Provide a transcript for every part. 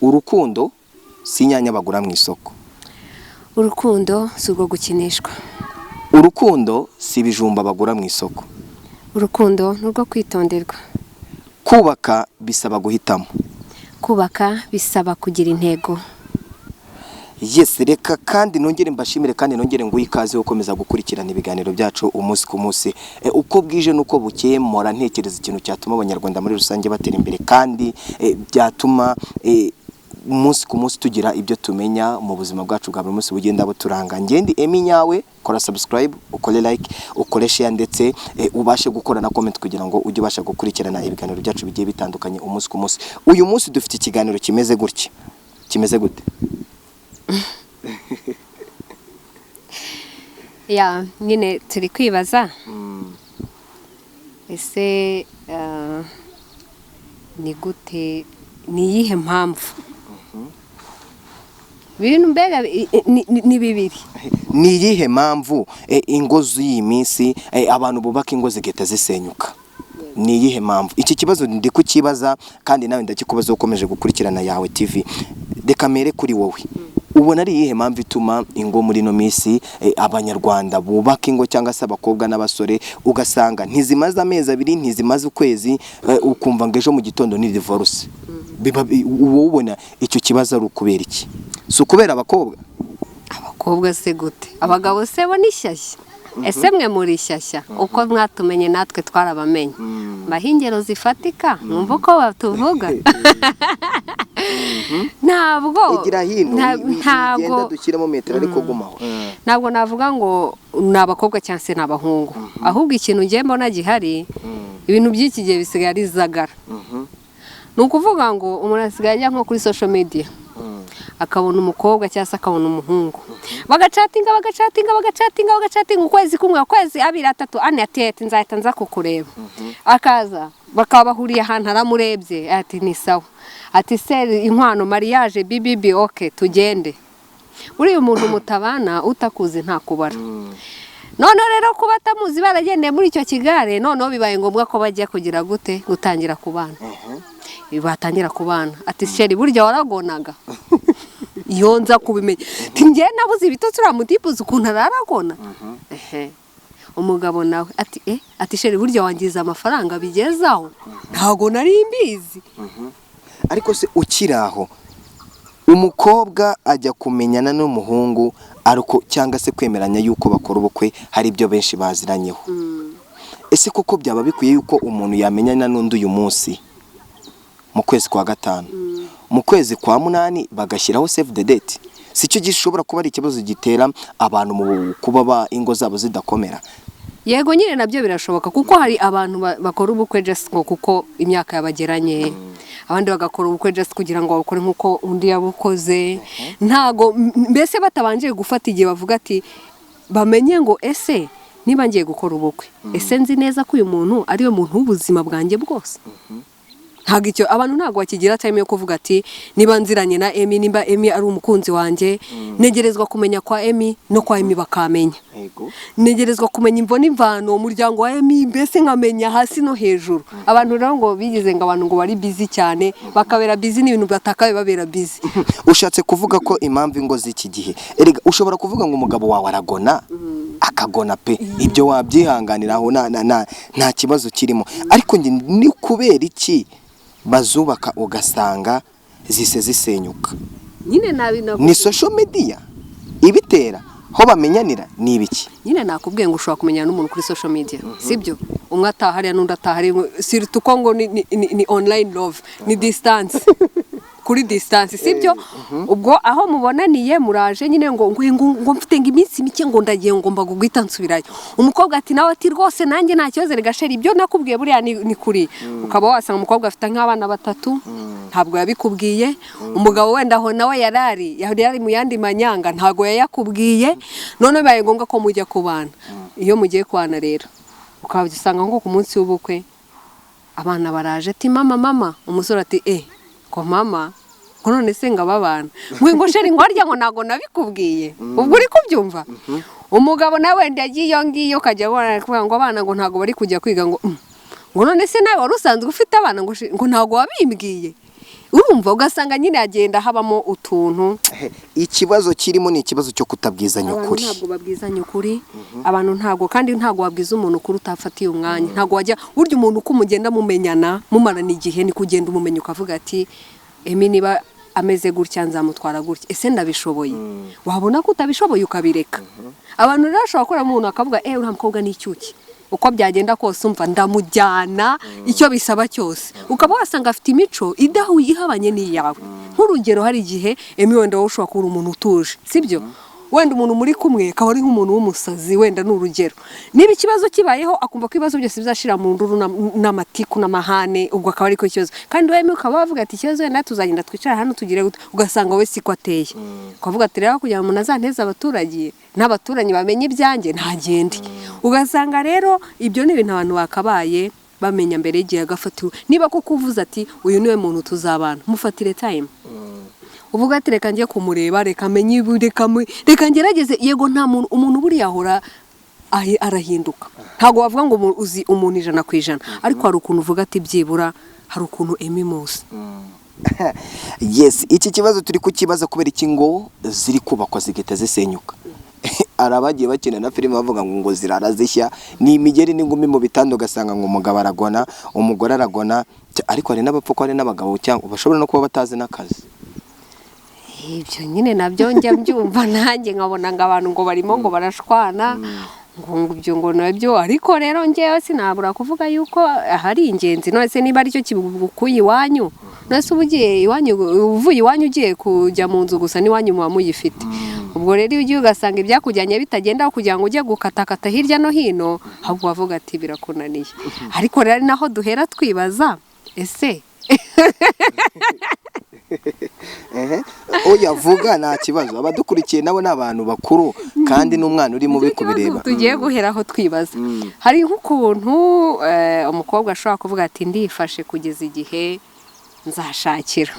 urukundo si inyanya bagura mu isoko. Urukundo si urwo gukinishwa. Urukundo si ibijumba bagura mu isoko. Urukundo ni urwo kwitonderwa. Kubaka bisaba guhitamo. Kubaka bisaba kugira intego. Yes, reka kandi nongere mbashimire kandi nongere nguye ikaze ukomeza gukurikirana ibiganiro byacu umunsi ku munsi. Uko bwije nuko bukeye mora ntekereza ikintu cyatuma abanyarwanda muri rusange batera imbere kandi byatuma umunsi ku munsi tugira ibyo tumenya mu buzima bwacu bwa buri munsi bugenda buturanga. Ngendi Emi nyawe, kora subscribe, ukore like, ukore share ndetse ubashe gukora na comment kugira ngo ujye ubasha gukurikirana ibiganiro byacu bigiye bitandukanye umunsi ku munsi. Uyu munsi dufite ikiganiro kimeze gutya. Kimeze gute? Ya, nyine turi kwibaza. Ese ni gute, ni yihe mpamvu? Bintu mbega ni bibiri. Ni yihe mpamvu ingo z'iyi minsi abantu bubaka ingo zigeta zisenyuka? Ni yihe mpamvu? Iki kibazo ndi kukibaza kandi nawe ndakikubaza ukomeje gukurikirana yawe TV. Reka mere kuri wowe. Ubona ari yihe mpamvu ituma ingo muri no minsi abanyarwanda bubaka ingo cyangwa se abakobwa n'abasore ugasanga ntizimaze amezi abiri, ntizimaze ukwezi, ukumva ngo ejo mu gitondo ni divorce? Uwo ubona icyo kibazo ari ukubera iki? Si ukubera abakobwa? Abakobwa se gute? Abagabo se bo ni shyashya. Ese mwe muri shyashya uko mwatumenye natwe twarabamenye. Mahingero zifatika numva uko batuvuga. Ntabwo igira hino genda dushyiramo metero ariko gumaho. Ntabwo navuga ngo nabakobwa cyangwa se nabahungu. Ahubwo ikintu ngiye mbona gihari ibintu by'iki gihe bisigaye ari zagara. Nukuvuga ngo umuntu asigaye ajya nko kuri social media akabona umukobwa cyangwa se akabona umuhungu bagacatinga ukwezi kumwe, ukwezi abiri atatu ane ati nzahita nza kukureba. Akaza bakabahuriye ahantu aramurebye ati ni sawa, ati se inkwano mariage bibibi okay tugende. Uriya umuntu mutabana utakuze nta kubara. None rero kuba atamuzi baragendeye muri icyo kigare, none bibaye ngombwa ko bajya kugira gute gutangira kubana. Batangira kubana ati sheri burya waragonaga. Iyo nza kubimenya nge nabuze ibitotsi uramutipuza ukuntu araragona. Umugabo nawe ati sheri burya wangiza amafaranga bigezaho ntago nari imbizi. Ariko se ukiraho umukobwa ajya kumenyana n'umuhungu ariko cyangwa se kwemeranya yuko bakora ubukwe hari ibyo benshi baziranyeho. Ese koko byaba bikwiye yuko umuntu yamenyana n'undi uyu munsi mu kwezi kwa gatanu, mu kwezi kwa munani bagashyiraho save the date? Si cyo gishobora kuba ari ikibazo gitera abantu mu kuba ingo zabo zidakomera? Yego nyine nabyo birashoboka kuko hari abantu bakora ubukwe just kuko imyaka yabageranye. Abandi bagakora ubukwe just kugira ngo bakore nkuko undi yabukoze. Ntago mbese batabanje gufata igihe bavuga ati bamenye ngo ese niba ngiye gukora ubukwe ese nzi neza ko uyu muntu ari we muntu w'ubuzima bwanjye bwose. Ntago icyo abantu ntago bakigira time yo kuvuga ati niba nziranye na Emi, nimba Emi ari umukunzi wanjye, negerezwa kumenya kwa Emi no kwa Emi bakamenya. Negerezwa kumenya imvo n'imvano umuryango wa Emi mbese nkamenya hasi no hejuru. Abantu rero ngo bigize ngo abantu ngo bari busy cyane, bakabera busy n'ibintu batakaye babera busy. Ushatse kuvuga ko impamvu ingo z'iki gihe erega ushobora kuvuga ngo umugabo wawe aragona akagona pe, ibyo wabyihanganiraho nta kibazo kirimo. Ariko ni kubera iki bazubaka ugasanga zise zisenyuka? Nyine ni social media ibitera ho bamenyanira ni ibiki? Nyine nakubwiye ngo ushobora kumenyana n'umuntu kuri social media, sibyo? Umwe atahari n'undi atahari, sirtu ko ngo ni online love, ni distance. Kuri distance, sibyo? Ubwo aho mubonaniye muraje nyine ngo mfite ngo iminsi mike ngo ndagiye ngomba kugwita nsubirayo. Umukobwa ati nawe ati rwose nanjye nta kibazo regasheri ibyo nakubwiye buriya ni kuri. Ukaba wasanga umukobwa afite nk'abana batatu ntabwo yabikubwiye. Umugabo wenda aho nawe yari mu yandi manyanga ntago yayakubwiye. None baye ngombwa ko mujya kubana. Iyo mugiye kubana rero ukabisanga ngo ku munsi w'ubukwe abana baraje ati mama umusore ati ko mama ko none se ngababana ngo sheri ngo arya ngo nago nabikubwiye. Ubwo uri kubyumva? Umugabo nawe ndagiye ngiyo kajya kuvuga ngo abana ngo ntago bari kujya kwiga ngo none se nawe wari usanzwe ufite abana ngo nago wabimbwiye. urumva ugasanga nyine agenda habamo utuntu. Ikibazo kirimo ni ikibazo cyo kutabwizanya ukuri. Abantu ntabwo babwizanya ukuri, abantu ntabwo, kandi ntabwo wabwiza umuntu ukuri utafatiye umwanya. Ntabwo wajya burya umuntu uko mugenda mumenyana mumarana igihe ni kugenda umumenya ukavuga ati emi niba ameze gutya nzamutwara gutya, ese ndabishoboye. Wabona ko utabishoboye ukabireka. Abantu rero bashobora gukora umuntu akavuga uriya mukobwa ni icyuki, uko byagenda kose umva ndamujyana icyo bisaba cyose, ukaba wasanga afite imico ihabanye n'iyawe. Nk'urugero hari igihe emi wenda wowe ushobora kuba umuntu utuje, sibyo? Wenda umuntu muri kumwe akaba ari nk'umuntu w'umusazi, wenda ni urugero. Niba ikibazo kibayeho akumva ko ibibazo byose bizashira mu nduru n'amatiku n'amahane, ubwo akaba ariko ikibazo. Kandi wewe ukaba wavuga ati ikibazo wenda tuzagenda twicara hano tugire ugasanga we siko ateye. Ukavuga ati rero kugira ngo umuntu azanteze abaturage n'abaturanyi bamenye ibyanjye ntagende. Ugasanga rero ibyo ni ibintu abantu bakabaye bamenya mbere y'igihe agafatiwe. Niba koko uvuze ati uyu niwe muntu tuzabana, mufatire time. Uvuga ati reka njye kumureba, reka menye reka ngerageze. Yego nta umuntu buri yahora arahinduka. Ntago wavuga ngo uzi umuntu 100%, ariko hari ukuntu uvuga ati byibura hari ukuntu emimusi. Yes, iki kibazo turi kukibaza kubera iki ngo ziri kubakwa zigeta zisenyuka. Arabagiye bakina na filime bavuga ngo zirara zishya, ni imigeri n'ingumi mu bitando, ugasanga ngo umugabo aragona, umugore aragona, ariko hari n'abapfa ko hari n'abagabo cyangwa bashobora no kuba batazi n'akazi. Ibyo nyine nabyo njya mbyumva nanjye nkabona ngo abantu ngo barimo ngo barashwana, ngo ibyo ngo nabyo. Ariko rero njyewe sinabura kuvuga yuko hari ingenzi. None niba ari cyo kibukuye iwanyu, nase ubugiye iwanyu, uvuye iwanyu ugiye kujya mu nzu gusa n'iwanyu muba muyifite. Ubwo rero iyo ugiye ugasanga ibyakujyanye bitagenda kugira ngo ujye gukatakata hirya no hino, ahubwo wavuga ati birakunaniye. Ariko rero naho duhera twibaza ese oya vuga nta kibazo, abadukurikiye nabo n'abantu bakuru kandi n'umwana uri mubi kubireba. Tugiye guheraho twibaza, hari nk'ukuntu umukobwa ashobora kuvuga ati ndifashe kugeza igihe nzashakira.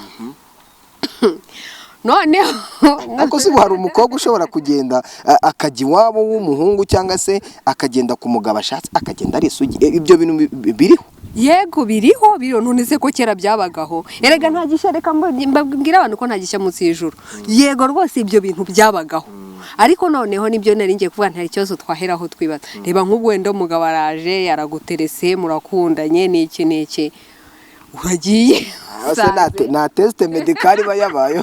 None ako si hari umukobwa ushobora kugenda akajya iwabo w'umuhungu cyangwa se akagenda ku mugabo ashatse akagenda ari isugi. Ibyo bintu biriho? Yego biriho. None se ko kera byabagaho? Erega nta gishya, reka mbabwira abantu ko nta gishya munsi y'ijuru. Yego rwose ibyo bintu byabagaho. Ariko noneho nibyo nari ngiye kuvuga, ntari ikibazo twaheraho twibaza. Reba nk'ubwo wenda umugabo araje yaraguterese, murakundanye n'iki uragiye na test medical bayabayo.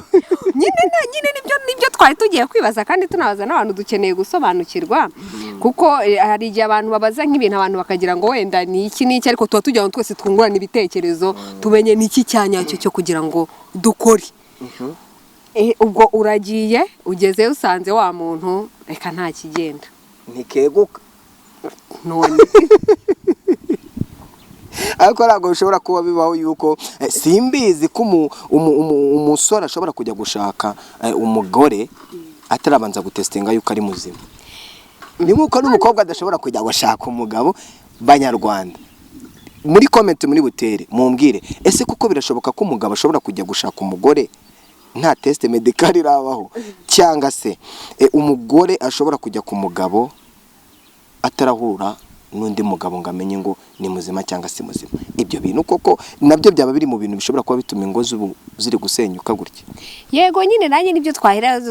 nyine nibyo twari tugiye kwibaza, kandi tunabaza n'abantu dukeneye gusobanukirwa, kuko hari igihe abantu babaza nk'ibintu abantu bakagira ngo wenda ni iki n'iki, ariko tuba tugira ngo twese twungurane ibitekerezo tumenye n'iki cyanyacyo cyo kugira ngo dukore. Ubwo uragiye ugezeyo usanze wa muntu reka nta kigenda, ntikeguka none ariko ntabwo bishobora kuba bibaho yuko simbizi ko umusore ashobora kujya gushaka umugore atarabanza gutestinga yuko ari muzima. Ni nk'uko n'umukobwa adashobora kujya gushaka umugabo. Banyarwanda muri comment muri butere mumbwire, ese kuko birashoboka ko umugabo ashobora kujya gushaka umugore nta test medical irabaho, cyangwa se umugore ashobora kujya ku mugabo atarahura n'undi mugabo ngo amenye ngo ni muzima cyangwa si muzima? Ibyo bintu koko nabyo byaba biri mu bintu bishobora kuba bituma ingo ziri gusenyuka gutya. Yego nyine nanjye nibyo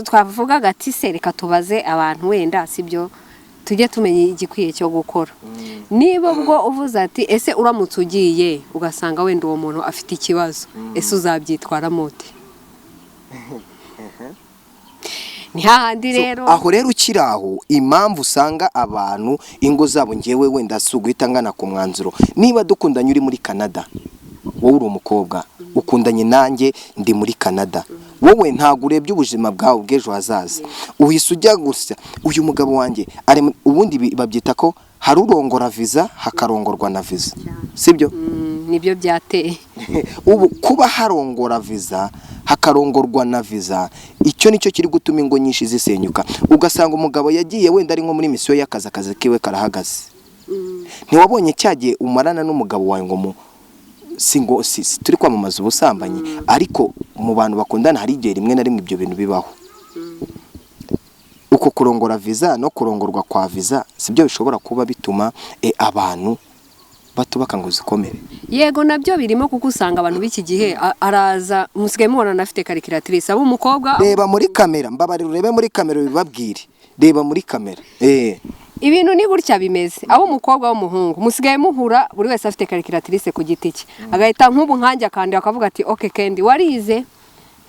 twavugaga ati se reka tubaze abantu wenda sibyo tujye tumenye igikwiye cyo gukora. Niba ubwo uvuze ati ese uramutse ugiye ugasanga wenda uwo muntu afite ikibazo, ese uzabyitwara mute? Ni hahandi rero aho rero ukiraho impamvu usanga abantu ingo zabo ngewe wenda suguhita ngana ku mwanzuro. Niba dukundanye uri muri Canada, wowe uri umukobwa ukundanye nanjye ndi muri Canada, wowe ntago urebye ubuzima bwawe bw'ejo hazaza, uhise ujya gusa uyu mugabo wanjye ubundi babyita ko hari urongora visa hakarongorwa na visa, sibyo? Nibyo byateye. Ubu kuba harongora visa hakarongorwa na visa, icyo nicyo kiri gutuma ingo nyinshi zisenyuka. Ugasanga umugabo yagiye wenda ari nko muri misiyo y'akazi kiwe karahagaze. Ntiwabonye cyagiye umarana n'umugabo wawe ngo turi kwamamaza ubusambanyi, ariko mu bantu bakundana hari igihe rimwe na rimwe ibyo bintu bibaho. Uko kurongora visa no kurongorwa kwa visa sibyo bishobora kuba bituma abantu batubaka ngo zikomere. Yego nabyo birimo kuko usanga abantu b'iki gihe araza musigaye mubona afite calculatrice abo umukobwa reba muri kamera mbabarira urebe muri kamera bibabwire reba muri kamera ibintu ni gutya bimeze abo umukobwa w'umuhungu musigaye muhura buri wese afite calculatrice ku giti cye agahita nk'ubu nkanjye kandi akavuga ati okay Kendi warize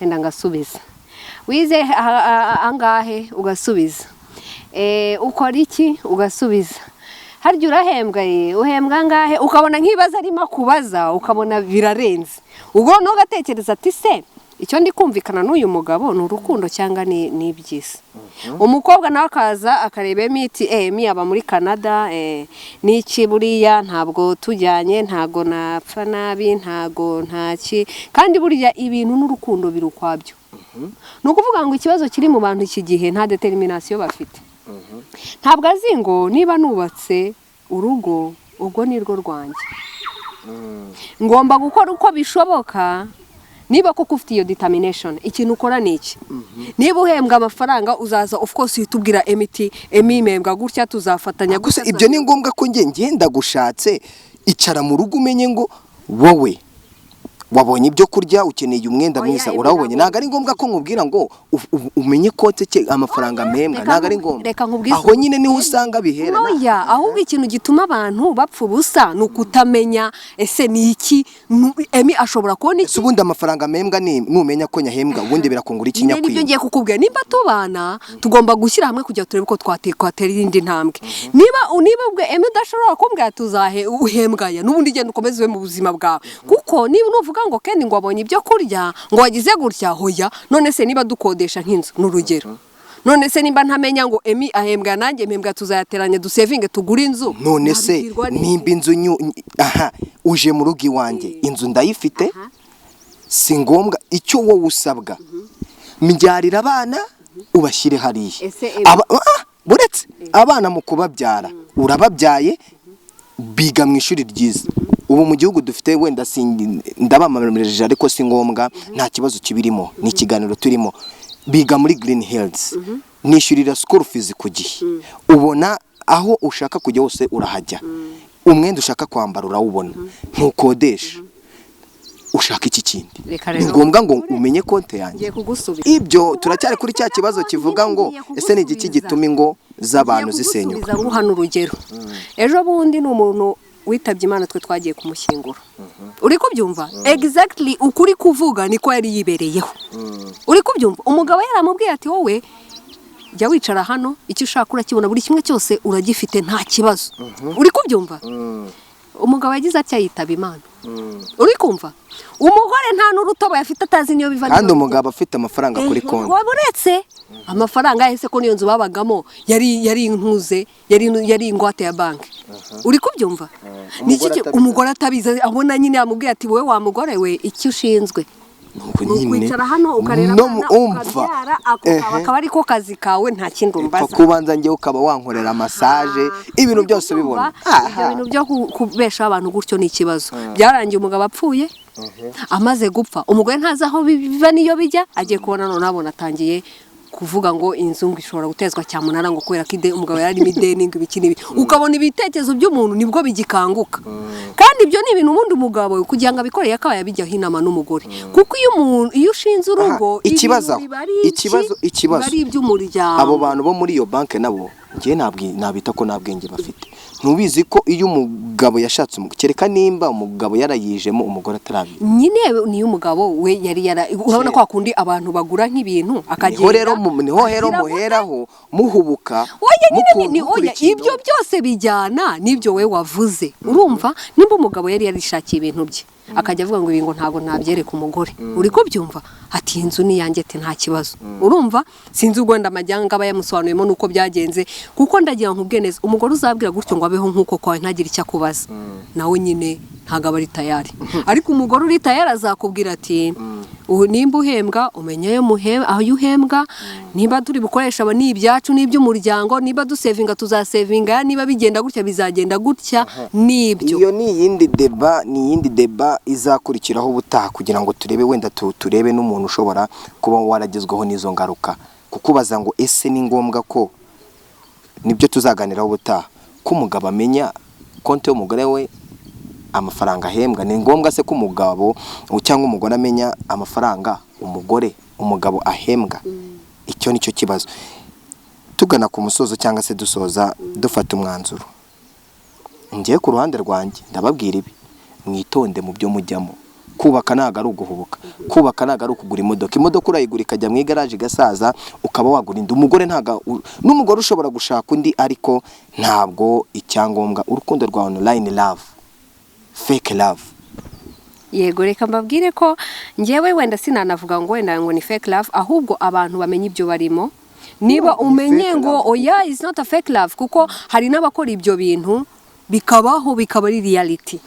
enda ngasubiza wize angahe ugasubiza ukora iki ugasubiza harya urahembwa uhembwa ngahe ukabona nk'ibibazo arimo kubaza ukabona birarenze ubwo no gatekereza ati se icyo ndi kumvikana n'uyu mugabo ni urukundo cyangwa ni iby'isi umukobwa nawe akaza akareba imiti aba muri Canada n'iki buriya ntabwo tujyanye ntago napfa nabi ntago ntaki kandi buriya ibintu n'urukundo biri ukwabyo ni ukuvuga ngo ikibazo kiri mu bantu iki gihe nta determination bafite ntabwo azi ngo niba nubatse urugo ubwo ni rwo rwanjye ngomba gukora uko bishoboka niba koko ufite iyo determination ikintu ukora ni iki niba uhembwa amafaranga uzaza of course yitubwira emimembwa gutya tuzafatanya gusa ibyo ni ngombwa ko ngenda gushatse icara mu rugo umenye ngo wowe wabonye ibyo kurya ukeneye umwenda mwiza urawubonye ntago ari ngombwa ko nkubwira ngo umenye kote cye amafaranga mpembwa ntago ari ngombwa aho nyine niho usanga bihera ahubwo ikintu gituma abantu bapfa ubusa ni ukutamenya ese ni iki emi ashobora kubona iki ubundi amafaranga mpembwa numenya ko nyahembwa ubundi birakungura iki nyakwiye nibyo ngiye kukubwira nimba tubana tugomba gushyira hamwe kugira turebe ko twatera indi ntambwe niba ubwo emi udashobora kumbwira tuzahe uhembwaya n'ubundi genda ukomeze mu buzima bwawe kuko niba nuvuga ngo Kendi ngo abonye ibyo kurya ngo wagize gutya hoya none se niba dukodesha nk'inzu n'urugero none se nimba ntamenya ngo emi ahembwa nanjye mpembwa tuzayateranya dusevinge tugure inzu none se nimba inzu uje mu rugo iwanjye inzu ndayifite si ngombwa icyo wowe usabwa mbyarira abana ubashyire hariya buretse abana mu kubabyara urababyaye biga mu ishuri ryiza ubu mu gihugu dufite wenda ndabamamirije ariko si ngombwa nta kibazo kibirimo ni ikiganiro turimo biga muri Green Hills nishyurira school fees ku gihe ubona aho ushaka kujya hose urahajya umwenda ushaka kwambara urawubona ntukodesha ushaka iki kindi ni ngombwa ngo umenye konte yanjye ibyo turacyari kuri cya kibazo kivuga ngo ese ni igiki gituma ingo z'abantu zisenyuka hano urugero ejo bundi ni umuntu witabye Imana twe twagiye kumushyingura uri kubyumva exactly ukuri kuvuga niko yari yibereyeho uri kubyumva umugabo yaramubwiye ati wowe jya wicara hano icyo ushaka urakibona buri kimwe cyose uragifite nta kibazo uri kubyumva umugabo yagize ati yitaba Imana uri kumva umugore nta n'urutobo yafite atazi niyo biva kandi umugabo afite amafaranga kuri konti waburetse amafaranga yahise ko niyo nzu babagamo yari intuze yari ingwate ya banki uri kubyumva niki umugore atabiza abona nyine yamubwiye ati wowe wa mugore we icyo ushinzwe kwicara hano ukarera ukabyara akaba ariko kazi kawe nta kindi umbaza kubanza njye ukaba wankorera massage ibintu byose bibona ibyo bintu byo kubesha abantu gutyo ni ikibazo byarangiye umugabo apfuye amaze gupfa umugore ntazi aho biva niyo bijya agiye kubona none abona atangiye kuvuga ngo inzu ishobora gutezwa cyamunara ngo kubera ko umugabo yari ideni ngo ibiki nibi ukabona ibitekerezo by'umuntu nibwo bigikanguka kandi ibyo ni ibintu ubundi umugabo kugira ngo abikore yakaba yabijyaho inama n'umugore kuko iyo ushinze urugo ikibazo bari iby'umuryango abo bantu bo muri iyo banki nabo ngiye nabita ko nta bwenge bafite ntubizi ko iyo umugabo yashatse kereka nimba umugabo yarayijemo umugore atarabizi nyine niyo umugabo we yari urabona ko hakundi abantu bagura nk'ibintu akagenda niho rero muheraho muhubuka ibyo byose bijyana n'ibyo we wavuze urumva nimba umugabo yari yarishakiye ibintu bye akajya avuga ngo ibi ngo ntabwo nabyereka umugore uri kubyumva ati inzu ni yanjye ati nta kibazo urumva sinzi ubwenda amajyanga aba yamusobanuyemo nuko byagenze kuko ndagira ngo neza umugore uzabwira gutyo ngo abeho nk'uko kwawe ntagire icyo akubaza nawe nyine ntabwo aba ari tayari ariko umugore uri tayari azakubwira ati nimba uhembwa umenya aho uhembwa niba turi bukoresha aba ni ibyacu n'iby'umuryango niba dusevinga tuzasevinga niba bigenda gutya bizagenda gutya n'ibyo iyo ni iyindi deba izakurikiraho ubutaha kugira ngo turebe wenda turebe n'umuntu ushobora kuba waragezweho n'izo ngaruka kukubaza ngo ese ni ngombwa ko nibyo tuzaganiraho ubutaha ko umugabo amenya konti y'umugore we amafaranga ahembwa. Ni ngombwa se ko umugabo cyangwa umugore amenya amafaranga umugabo ahembwa? Icyo nicyo kibazo. Tugana ku musozo cyangwa se dusoza dufata umwanzuro, ngiye ku ruhande rwanjye ndababwira ibi: mwitonde mu byo mujyamo. Kubaka ntago ari uguhubuka, kubaka ntago ari ukugura imodoka urayigura ikajya mu igaraje igasaza ukaba wagura indi. N'umugore ushobora gushaka undi, ariko ntabwo icyangombwa urukundo rwa online love, fake love. Yego, reka mbabwire ko njyewe wenda sinanavuga ngo wenda ngo ni fake love, ahubwo abantu bamenye ibyo barimo. Niba umenye ngo oya is not a fake love, kuko hari n'abakora ibyo bintu bikabaho bikaba ari reality.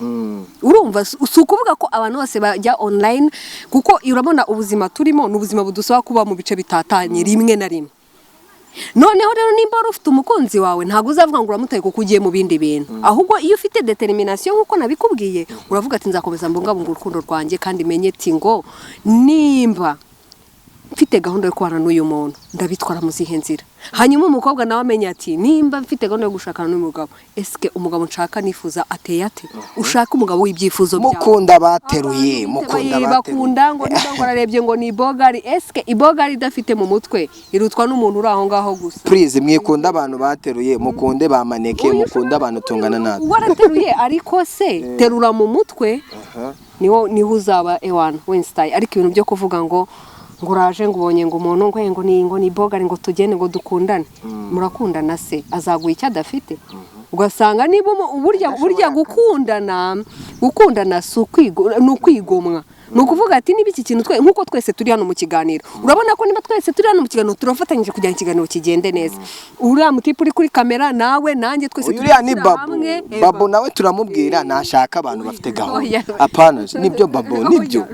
Urumva si ukuvuga ko abantu bose bajya online, kuko urabona ubuzima turimo n'ubuzima budusaba kuba mu bice bitatanye rimwe na rimwe. Noneho rero nimba ufite umukunzi wawe ntago uzavuga ngo uramutaye kuko ugiye mu bindi bintu, ahubwo iyo ufite determination nkuko nabikubwiye uravuga ati nzakomeza mbungabunga urukundo rwanjye kandi menye ati ngo nimba mfite gahunda yo kubana n'uyu muntu ndabitwara mu zihe nzira. Hanyuma umukobwa nawe amenya ati nimba mfite gahunda yo gushakana n'umugabo, eske umugabo nshaka nifuza ateye ate? Ushaka umugabo w'ibyifuzo byawe, mukunda bateruye, bakunda ngo niba ngo ararebye ngo ni bogari, eske ibogari idafite mu mutwe irutwa n'umuntu uri aho ngaho gusa. Please mwikunda abantu bateruye, mukunde bamaneke, mukunde abantu tungana natwe. Warateruye ariko se terura mu mutwe, niho uzaba ewana Wednesday. Ariko ibintu byo kuvuga ngo uraje ngo ubonye ngo umuntu ngo ni bogari ngo tugende ngo dukundane, murakundana se azaguha icyo adafite? Ugasanga niba burya gukundana si ukwigomwa. Ni ukuvuga ati niba iki kintu nk'uko twese turi hano mu kiganiro, urabona ko niba twese turi hano mu kiganiro turafatanyije kugira ngo ikiganiro kigende neza. Uriya mutipe uri kuri kamera nawe nanjye twese uriya ni Babo nawe turamubwira nashaka abantu bafite gahunda. Apana nibyo Babo nibyo.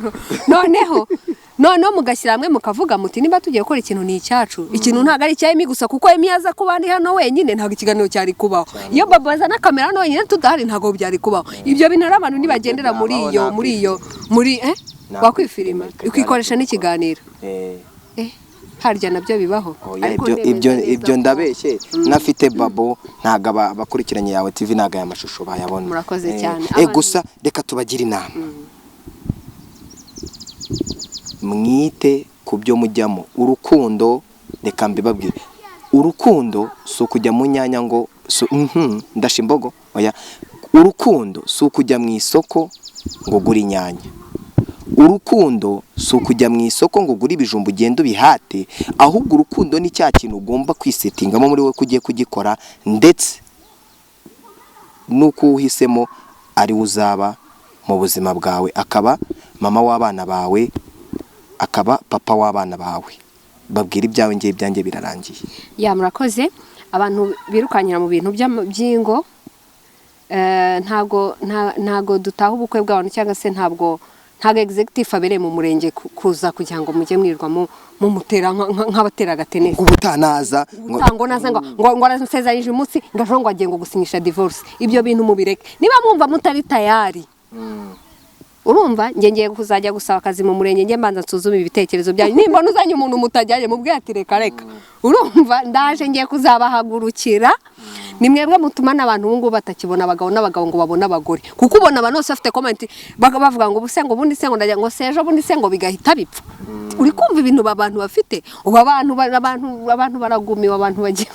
Noneho mugashyira hamwe mukavuga muti niba tugiye gukora ikintu ni icyacu, ikintu ntago ari icya Emi gusa, kuko Emi yaza kuba ari hano wenyine ntago ikiganiro cyari kubaho. Iyo Babo azana kamera hano wenyine tudahari ntago byari kubaho. Ibyo bintu abantu nibagendera muri wakwifirima ukikoresha n'ikiganiro. Harya nabyo bibaho. Ibyo ndabeshye nafite Babo ntago abakurikiranye yawe TV ntago aya mashusho bayabona. Murakoze cyane. Gusa reka tubagira inama, mwite ku byo mujyamo. Urukundo reka mbibabwire, urukundo si ukujya mu nyanya ngo ndashimbogo, oya. Urukundo si ukujya mu isoko ngo ugure inyanya. Urukundo si ukujya mu isoko ngo ugure ibijumba ugende ubihate, ahubwo urukundo ni cya kintu ugomba kwisetingamo muri we kugiye kugikora, ndetse nuko uhisemo ari uzaba mu buzima bwawe, akaba mama w'abana bawe, akaba papa w'abana bawe. Babwira ibyawe ngiye byanjye birarangiye. Ya murakoze. Abantu birukanyira mu bintu by'ingo, ntago dutaha ubukwe bw'abantu, cyangwa se ntago executive abereye mu murenge kuza kugira ngo mujye mwirwa mu mutera nk'abatera agatenesi. Ubutanaza ngo naza ngo arasezeranyije umunsi ngajo ngo agiye ngo gusinyisha divorce. Ibyo bintu mubireke niba mwumva mutari tayari. Urumva ngiye kuzajya gusaba akazi mu murenge, ngiye mbanza nsuzuma ibitekerezo byanyu. Nimba nuzanye umuntu mutajyanye mubwiye ati reka. Urumva ndaje ngiye kuzabahagurukira. Ni mwebwe mutuma n'abantu ngo batakibona abagabo n'abagabo ngo babone abagore, kuko ubona abantu bose bafite comment bavuga ngo ubuse ngo bundi se ngo ndajya ngo sejo bundi se ngo bigahita bipfa. Uri kumva ibintu abantu bafite ubu abantu baragumiwe, abantu bagiye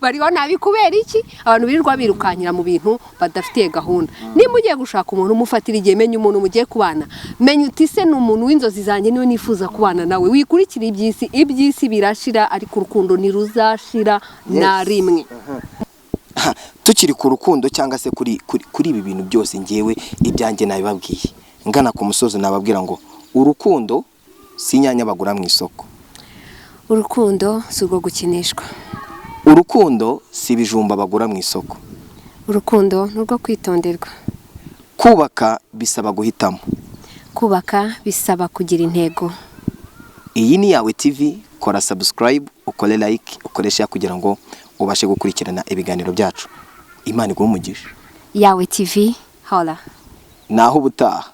bariho nabi kubera iki? Abantu birirwa birukanyira mu bintu badafitiye gahunda. Nimba ugiye gushaka umuntu umufatira igihe, menya umuntu mugiye kubana, menya uti se n'umuntu w'inzozi zanjye niwe nifuza kubana nawe. Wikurikira iby'isi birashira, ariko urukundo ntiruzashira na rimwe. Tukiri ku rukundo cyangwa se kuri ibi bintu byose, ngewe ibyanjye nabibabwiye ngana ku musozo, nababwira ngo urukundo si inyanya bagura mu isoko. Urukundo si urwo gukinishwa. Urukundo si ibijumba bagura mu isoko. Urukundo ni urwo kwitonderwa. Kubaka bisaba guhitamo. Kubaka bisaba kugira intego. Iyi ni Yawe TV, kora subscribe, ukore like, ukore share kugira ngo ubashe gukurikirana ibiganiro byacu. Imana iguhe umugisha. Yawe TV, hola. Naho ubutaha.